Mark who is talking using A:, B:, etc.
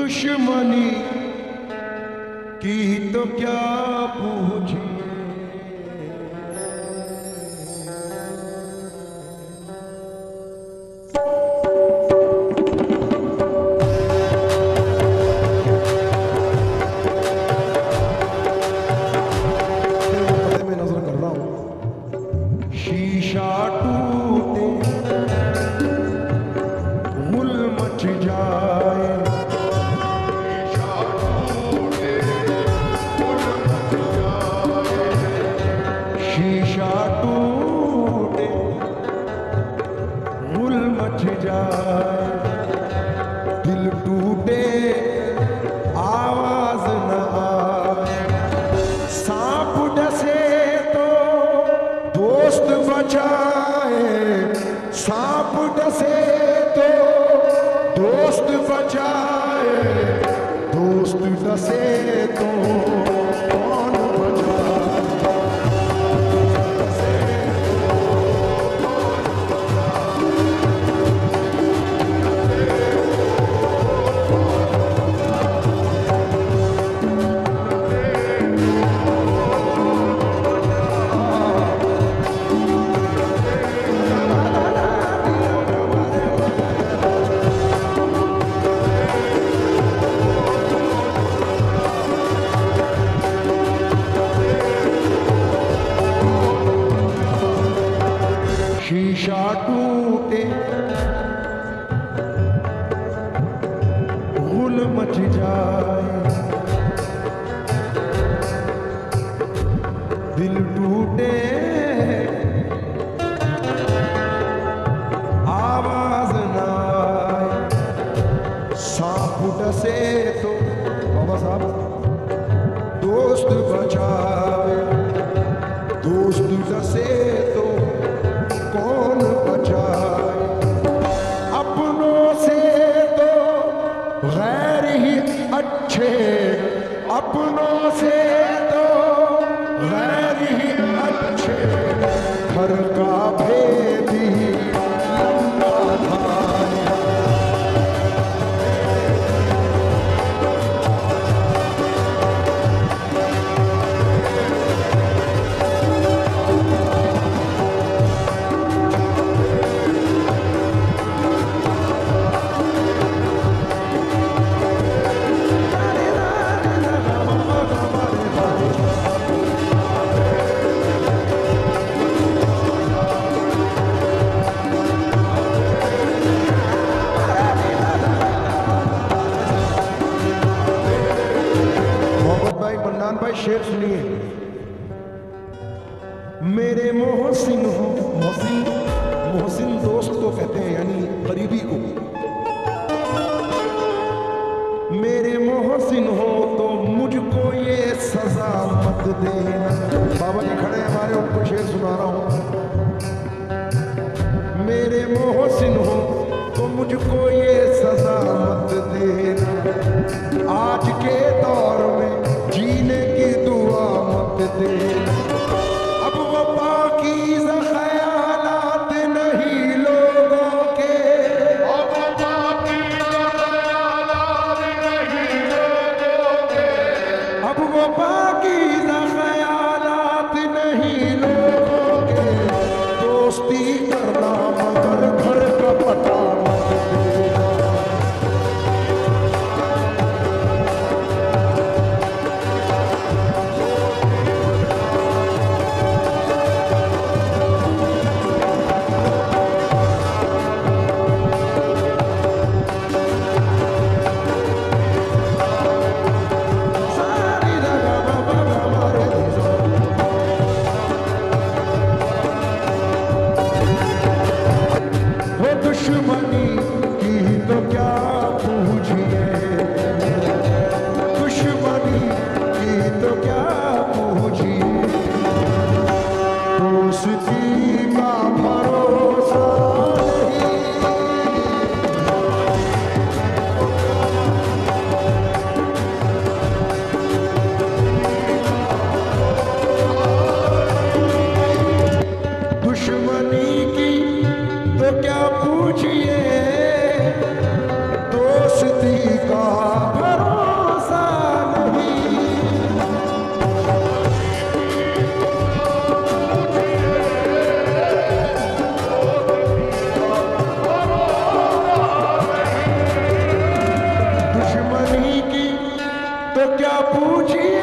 A: दुश्मनी की तो क्या पूछिए। मैं नजर कर रहा हूं, शीशा टूटे गुल मच जाए, शीशा टूटे गुल मच जाए, दिल टूटे आवाज न आए, सांप डसे तो दोस्त बचाए, सांप डसे तो दोस्त बचाए, दोस्त डसे तो कौन बचाए। शीशा टूटे गुल मच जाए, दिल टूटे आवाज न आए, सांप डसे तो बाबा साहब दोस्त बचाए, दोस्त डसे तो कौन बचाए। अपनों से तो गैर ही अच्छे, अपनों से तो गैर ही अच्छे, घर का भेद ही लंबा था। भाई शेर सुनिए, मेरे मोहसिन हो, मोहसिन मोहसिन दोस्त को कहते हैं यानी करीबी को, मेरे मोहसिन हो तो मुझको ये सजा मत देना। बाबा जी खड़े हमारे, उनको शेर सुना रहा हूं, मेरे मोहसिन हो तो मुझको ये सजा मत देना, आज के दौर में जीने की दुआ मत देना। अब वो पाकीज़ा ख़यालात नहीं लोगों के, अब पाकीज़ा ख़यालात नहीं लोगों के, अब वो पाकीज़ा ख़यालात नहीं लोगों के, दोस्ती करना मगर घर का पता मत देना। दुश्मनी की तो क्या पूछिए, दुश्मनी की तो क्या पूछिए, दोस्ती का भरोसा नहीं, दुश्मनी की तो क्या पूछिए, दोस्ती का तो क्या पूछिए